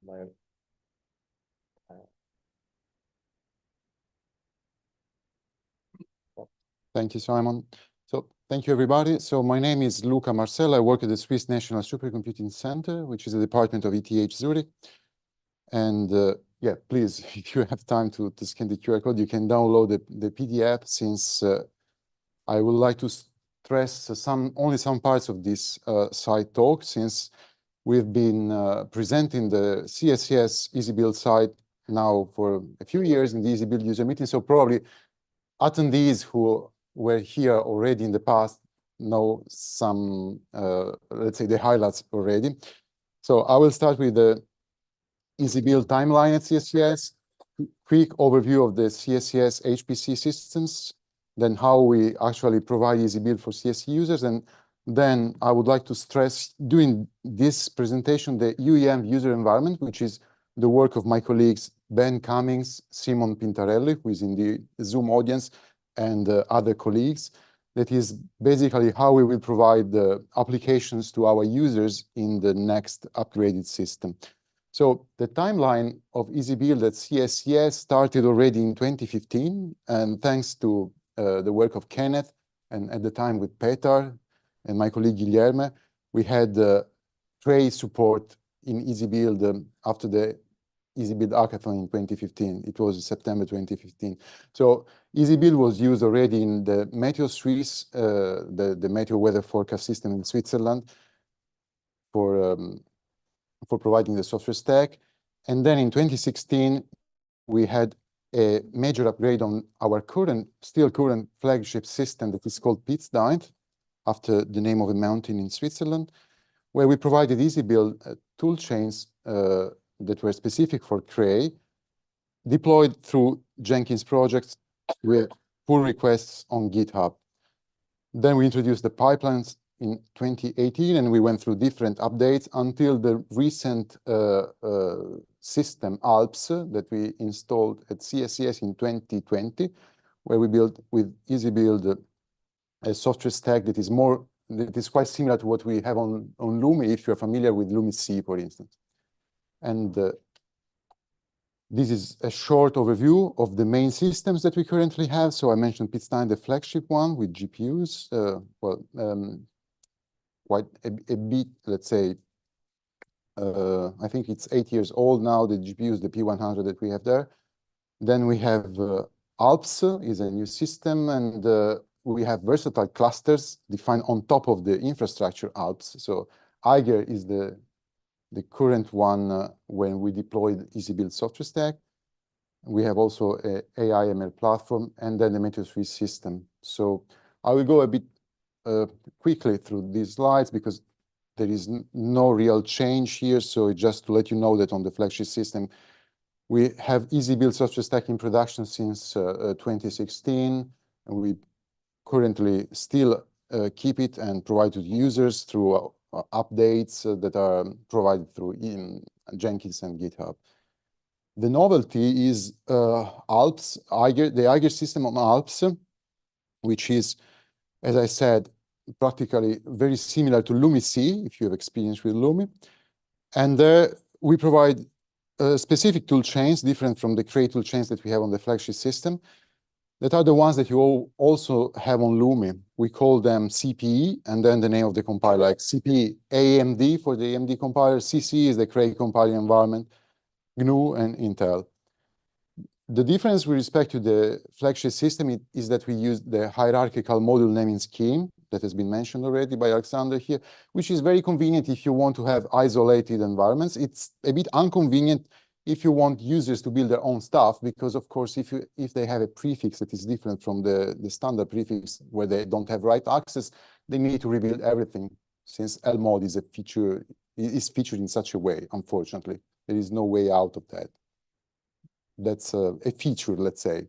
My, Thank you, Simon. So thank you, everybody. So my name is Luca Marsella. I work at the Swiss National Supercomputing Center, which is a department of ETH Zurich. And yeah, please, if you have time to scan the QR code, you can download the PDF, since I would like to stress only some parts of this site talk, since we've been presenting the CSCS EasyBuild site now for a few years in the EasyBuild user meeting. So probably attendees who were here already in the past know some, let's say, the highlights already. So I will start with the EasyBuild timeline at CSCS, quick overview of the CSCS HPC systems, then how we actually provide EasyBuild for CSC users, and then I would like to stress during this presentation the EUM user environment, which is the work of my colleagues Ben Cummings, Simon Pintarelli, who is in the Zoom audience, and other colleagues. That is basically how we will provide the applications to our users in the next upgraded system. So the timeline of EasyBuild at CSCS started already in 2015, and thanks to the work of Kenneth, and at the time with Petar and my colleague Guilherme, we had tray support in EasyBuild after the EasyBuild hackathon in 2015. It was September 2015. So EasyBuild was used already in the Meteo Suisse, the Meteo weather forecast system in Switzerland, for providing the software stack. And then in 2016, we had a major upgrade on our still current flagship system that is called Pitzdive, after the name of a mountain in Switzerland, where we provided EasyBuild tool chains that were specific for Cray, deployed through Jenkins projects with pull requests on GitHub. Then we introduced the pipelines in 2018, and we went through different updates until the recent system Alps that we installed at CSCS in 2020, where we built with EasyBuild a software stack that is quite similar to what we have on Lumi, if you're familiar with Lumi C, for instance. And this is a short overview of the main systems that we currently have. So I mentioned Pitzdive, the flagship one with GPUs. Quite a bit, let's say, I think it's 8 years old now, the GPUs, the P100 that we have there. Then we have Alps is a new system, and we have versatile clusters defined on top of the infrastructure Alps. So Eiger is the current one when we deployed EasyBuild software stack. We have also a AI ML platform, and then the Meteo Suisse system. So I will go a bit quickly through these slides because there is no real change here. So just to let you know that on the flagship system, we have EasyBuild software stack in production since 2016, and we currently still keep it and provide to users through updates that are provided through Jenkins and GitHub. The novelty is Alps, the Eiger system on Alps, which is, as I said, practically very similar to Lumi C, if you have experience with Lumi. And there we provide specific tool chains, different from the Cray tool chains that we have on the flagship system, that are the ones that you also have on Lumi. We call them CPE, and then the name of the compiler, like CPE AMD for the AMD compiler, CC is the Cray compiler environment, GNU, and Intel. The difference with respect to the flagship system is that we use the hierarchical module naming scheme that has been mentioned already by Alexander here, which is very convenient if you want to have isolated environments. It's a bit inconvenient if you want users to build their own stuff, because of course, if they have a prefix that is different from the standard prefix where they don't have write access, they need to rebuild everything, since LMod is featured in such a way. Unfortunately, there is no way out of that. That's a feature, let's say.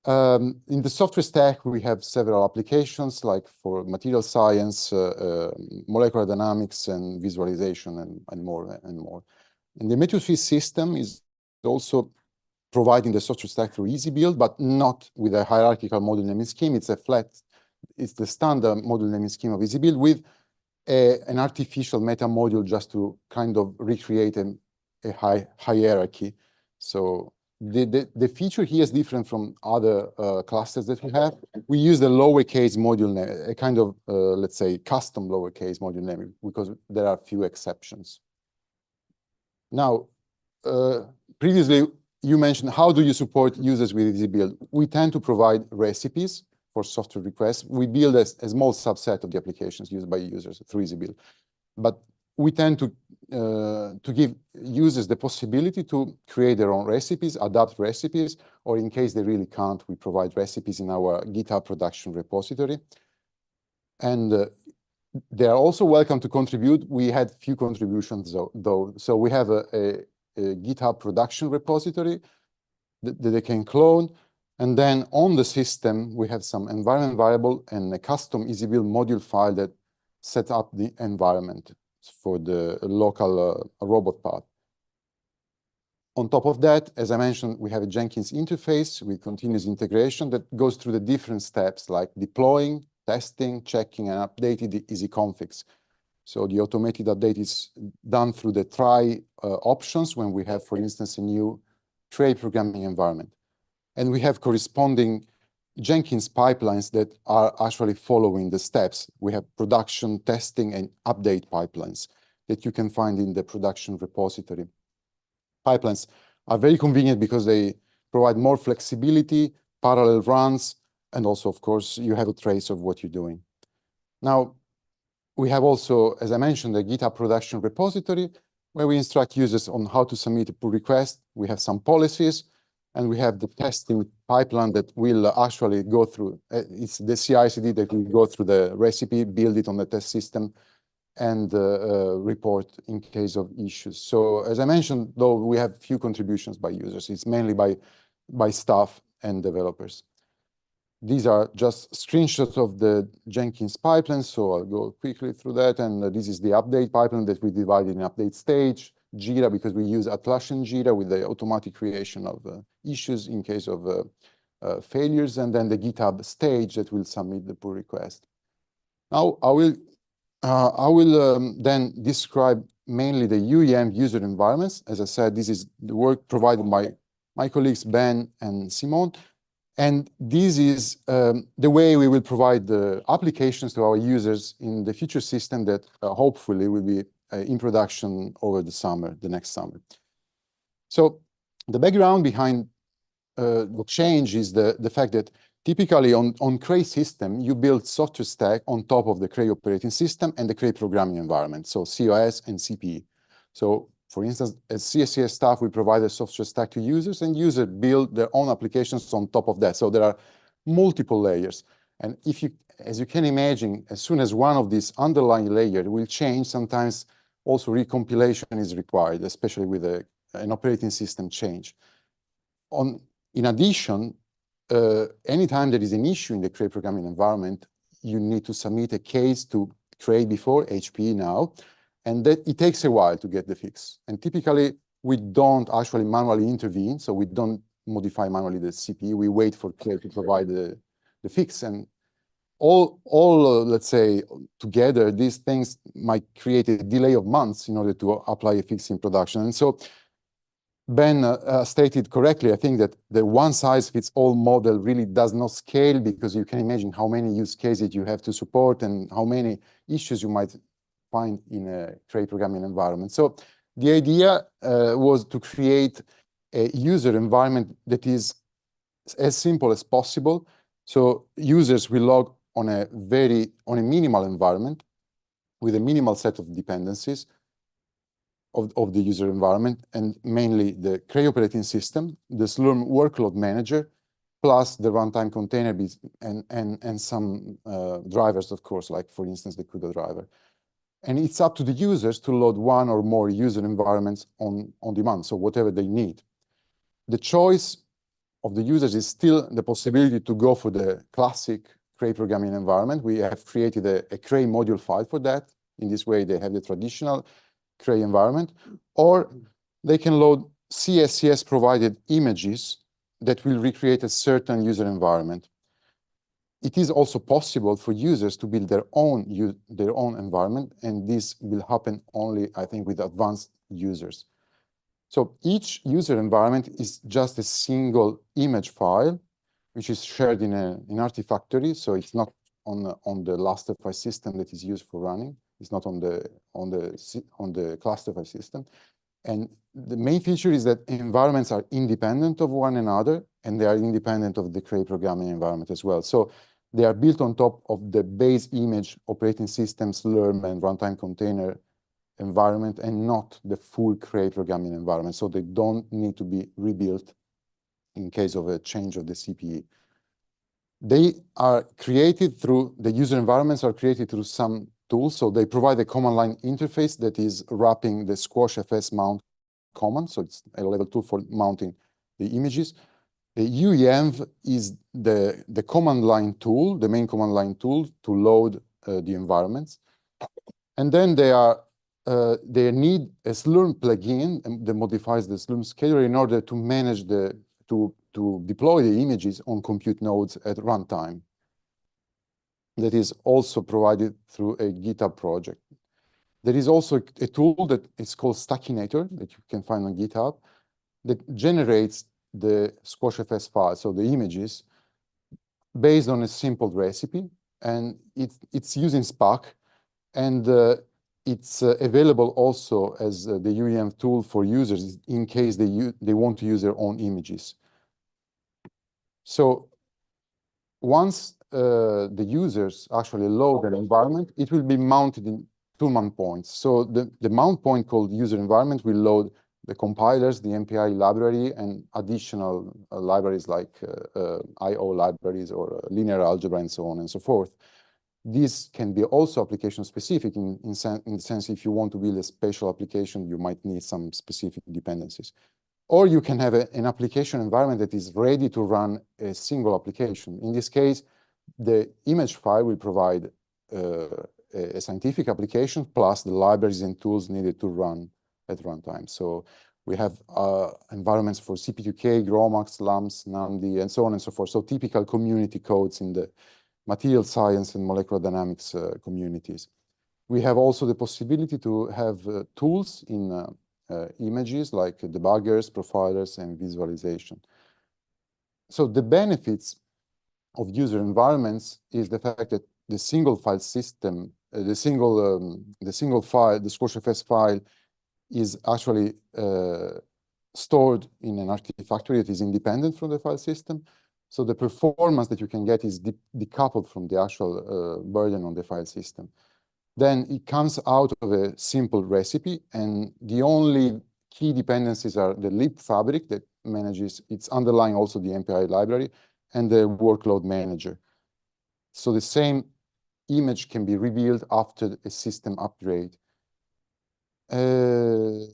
In the software stack, we have several applications like for material science, molecular dynamics, and visualization, and more and more. And the Meteo Suisse system is also providing the software stack through EasyBuild, but not with a hierarchical module naming scheme. It's the standard module naming scheme of EasyBuild with an artificial meta module just to kind of recreate a a hierarchy. So the feature here is different from other clusters that we have. We use the lowercase module name, a kind of, let's say, custom lowercase module name, because there are few exceptions. Now, previously, you mentioned, how do you support users with EasyBuild? We tend to provide recipes for software requests. We build a small subset of the applications used by users through EasyBuild. But we tend to give users the possibility to create their own recipes, adapt recipes, or in case they really can't, we provide recipes in our GitHub production repository. And they are also welcome to contribute. We had few contributions though. So we have a GitHub production repository that they can clone. And then on the system, we have some environment variable and a custom EasyBuild module file that sets up the environment for the local robot path. On top of that, as I mentioned, we have a Jenkins interface with continuous integration that goes through the different steps like deploying, testing, checking, and updating the easy configs. So the automated update is done through the try options when we have, for instance, a new trade programming environment. And we have corresponding Jenkins pipelines that are actually following the steps. We have production, testing, and update pipelines that you can find in the production repository. Pipelines are very convenient because they provide more flexibility, parallel runs, and also, of course, you have a trace of what you're doing. Now, we have also, as I mentioned, the GitHub production repository where we instruct users on how to submit a pull request. We have some policies, and we have the testing pipeline that will actually go through. It's the CI/CD that will go through the recipe, build it on the test system, and report in case of issues. So as I mentioned, though, we have few contributions by users. It's mainly by staff and developers. These are just screenshots of the Jenkins pipeline, so I'll go quickly through that. And this is the update pipeline that we divided in update stage, Jira, because we use Atlassian Jira with the automatic creation of issues in case of failures, and then the GitHub stage that will submit the pull request. Now, I will then describe mainly the EUM user environments. As I said, this is the work provided by my colleagues Ben and Simon. And this is the way we will provide the applications to our users in the future system that hopefully will be in production over the summer, the next summer. So the background behind the change is the fact that typically on Cray system, you build software stack on top of the Cray operating system and the Cray programming environment, so COS and CPE. So for instance, as CSCS staff, we provide a software stack to users, and users build their own applications on top of that. So there are multiple layers. And if you, as you can imagine, as soon as one of these underlying layers will change, sometimes also recompilation is required, especially with an operating system change. In addition, anytime there is an issue in the Cray programming environment, you need to submit a case to Cray before, HPE now, and that it takes a while to get the fix. And typically, we don't actually manually intervene, so we don't modify manually the CPE. We wait for Cray to provide the fix. And all let's say, together, these things might create a delay of months in order to apply a fix in production. And so Ben stated correctly, I think that the one-size-fits-all model really does not scale, because you can imagine how many use cases you have to support and how many issues you might find in a Cray programming environment. So the idea was to create a user environment that is as simple as possible. So users will log on a minimal environment with a minimal set of dependencies of the user environment, and mainly the Cray operating system, the Slurm workload manager, plus the runtime container and some drivers, of course, like for instance, the CUDA driver. And it's up to the users to load one or more user environments on demand, so whatever they need. The choice of the users is still the possibility to go for the classic Cray programming environment. We have created a Cray module file for that. In this way, they have the traditional Cray environment, or they can load CSCS provided images that will recreate a certain user environment. It is also possible for users to build their own environment, and this will happen only, I think, with advanced users. So each user environment is just a single image file, which is shared in an Artifactory. So it's not on the Last.file system that is used for running. It's not on the cluster.file system. And the main feature is that environments are independent of one another, and they are independent of the Cray programming environment as well. So they are built on top of the base image operating systems, LERM, and runtime container environment, and not the full Cray programming environment. So they don't need to be rebuilt in case of a change of the CPE. They are created through, the user environments are created through some tools. So they provide a command line interface that is wrapping the squashfs mount command. So it's a level 2 for mounting the images. The EUM'24 is the command line tool, the main command line tool to load the environments. And then they need a Slurm plugin that modifies the Slurm scheduler in order to manage to deploy the images on compute nodes at runtime. That is also provided through a GitHub project. There is also a tool that is called Stackinator that you can find on GitHub that generates the squashfs file, so the images, based on a simple recipe, and it's using Spark, and it's available also as the EUM tool for users in case they want to use their own images. So once the users actually load an environment, it will be mounted in 2 mount points. So the mount point called user environment will load the compilers, the MPI library, and additional libraries like IO libraries or linear algebra and so on and so forth. This can be also application specific in the sense if you want to build a special application, you might need some specific dependencies. Or you can have an application environment that is ready to run a single application. In this case, the image file will provide a scientific application plus the libraries and tools needed to run at runtime. So we have environments for CP2K, GROMACS, LAMPS, NAMD, and so on and so forth. So typical community codes in the material science and molecular dynamics communities. We have also the possibility to have tools in images like debuggers, profilers, and visualization. So the benefits of user environments is the fact that the single file system, the single file, the squashfs file, is actually stored in an Artifactory that is independent from the file system. So the performance that you can get is decoupled from the actual burden on the file system. Then it comes out of a simple recipe, and the only key dependencies are the lib fabric that manages, it's underlying also the MPI library, and the workload manager. So the same image can be rebuilt after a system upgrade. And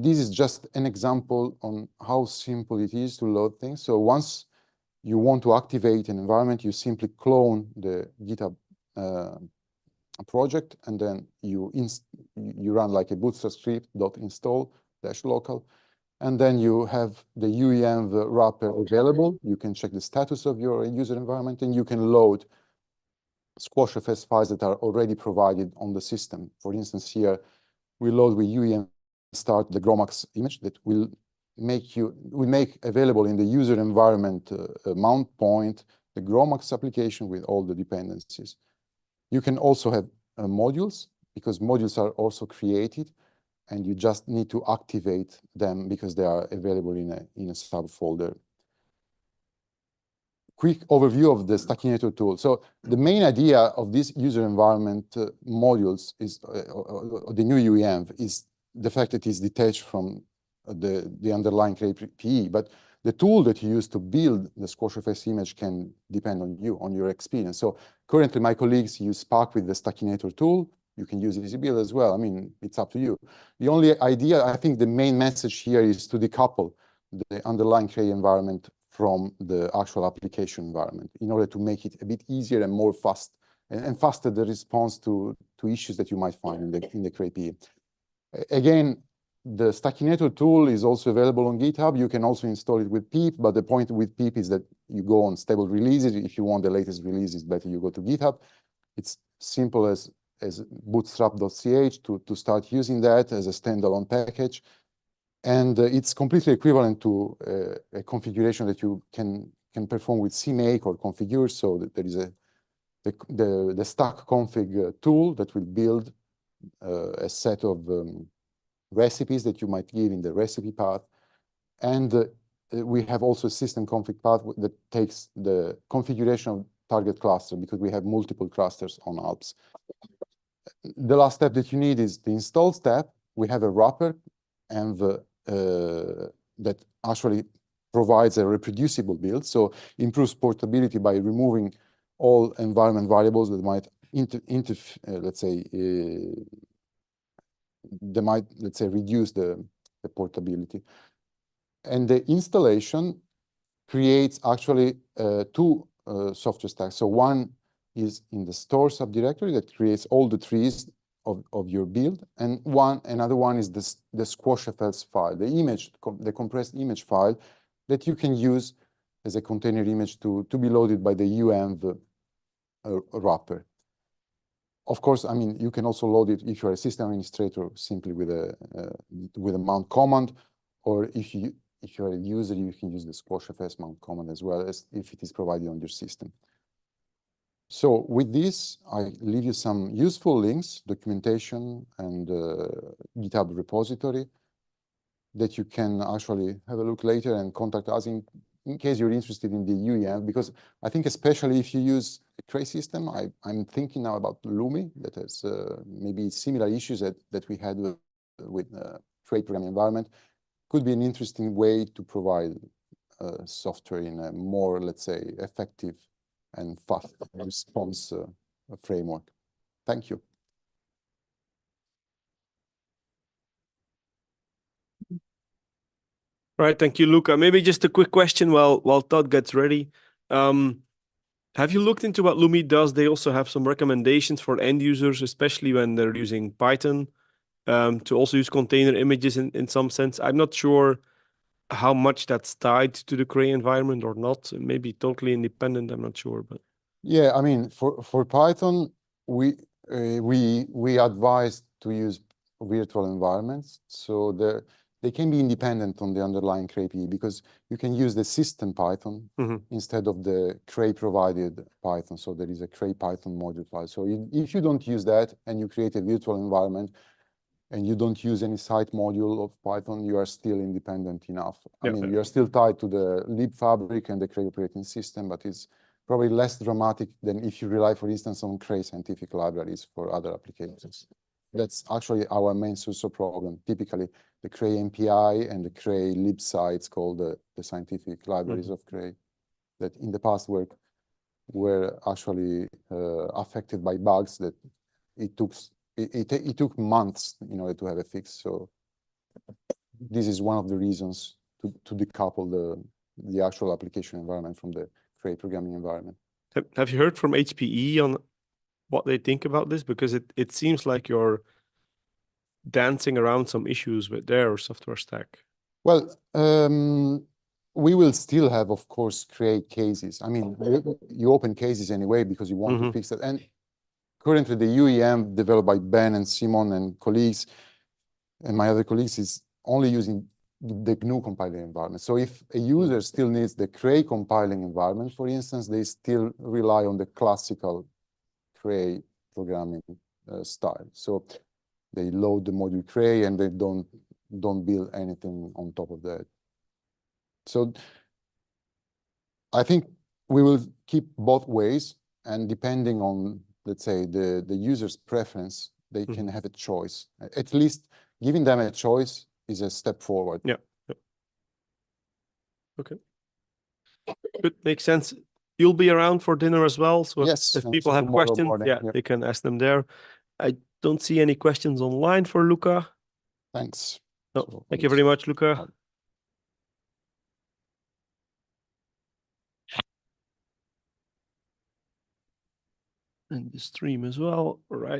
this is just an example on how simple it is to load things. So once you want to activate an environment, you simply clone the GitHub project, and then you run like a bootstrap script .install -local, and then you have the EUM wrapper available. You can check the status of your user environment, and you can load squashfs files that are already provided on the system. For instance, here we load with EUM start the GROMACS image that will make available in the user environment mount point the GROMACS application with all the dependencies. You can also have modules, because modules are also created, and you just need to activate them because they are available in a subfolder. Quick overview of the Stackinator tool. So the main idea of this user environment modules is, the new EUM is the fact that it's detached from the underlying PE, but the tool that you use to build the squashfs image can depend on you, on your experience. So currently my colleagues use Spark with the Stackinator tool. You can use EasyBuild as well. I mean, it's up to you. The only idea, I think the main message here is to decouple the underlying Cray environment from the actual application environment in order to make it a bit easier and more fast and faster the response to issues that you might find in the Cray PE. Again, the Stackinator tool is also available on GitHub. You can also install it with pip, but the point with pip is that you go on stable releases. If you want the latest release, it's better you go to GitHub. It's simple as bootstrap.ch to start using that as a standalone package. And it's completely equivalent to a configuration that you can perform with CMake or configure. So that there is the stack config tool that will build a set of recipes that you might give in the recipe path. And we have also a system config path that takes the configuration of target cluster, because we have multiple clusters on Alps. The last step that you need is the install step. We have a wrapper and that actually provides a reproducible build, so improves portability by removing all environment variables that might reduce the portability. And the installation creates actually two software stacks. So one is in the store subdirectory that creates all the trees of your build, and another one is the squash.fs file, the compressed image file that you can use as a container image to be loaded by the EUM'24 wrapper. Of course, I mean, you can also load it if you're a system administrator simply with a mount command, or if you're a user, you can use the squash.fs mount command as well, as if it is provided on your system. So with this, I leave you some useful links, documentation, and GitHub repository that you can actually have a look later and contact us in case you're interested in the EUM, because I think especially if you use a Cray system, I'm thinking now about Lumi that has maybe similar issues that we had with Cray programming environment. Could be an interesting way to provide software in a more, let's say, effective and fast response framework. Thank you. Right, thank you, Luca. Maybe just a quick question while Todd gets ready. Have you looked into what Lumi does? They also have some recommendations for end users, especially when they're using Python, to also use container images in some sense. I'm not sure how much that's tied to the Cray environment or not. Maybe totally independent, I'm not sure. But yeah, I mean, for Python, we advise to use virtual environments, so they can be independent on the underlying Cray PE, because you can use the system Python instead of the Cray provided Python. So there is a Cray Python module file. So if you don't use that and you create a virtual environment and you don't use any site module of Python, you are still independent enough. I mean, you're still tied to the libfabric and the Cray operating system, but it's probably less dramatic than if you rely, for instance, on Cray scientific libraries for other applications. That's actually our main source of problem. Typically, the Cray MPI and the Cray libsites, called the scientific libraries of Cray, that in the past were actually affected by bugs that it took months in order to have a fix. So this is one of the reasons to decouple the actual application environment from the Cray programming environment. Have you heard from HPE on what they think about this? Because it seems like you're dancing around some issues with their software stack. Well, we will still have, of course, create cases. I mean, you open cases anyway because you want to fix that. And currently, the UEM developed by Ben and Simon and colleagues, and my other colleagues, is only using the GNU compiling environment. So if a user still needs the Cray compiling environment, for instance, they still rely on the classical Cray programming style. So they load the module Cray and they don't build anything on top of that. So I think we will keep both ways, and depending on, let's say, the user's preference, they can have a choice. At least giving them a choice is a step forward. Yeah. Okay. Good, makes sense. You'll be around for dinner as well, so yes, if people have questions, they can ask them there. I don't see any questions online for Luca. Thanks. No, so thank you very much, Luca. And the stream as well, right?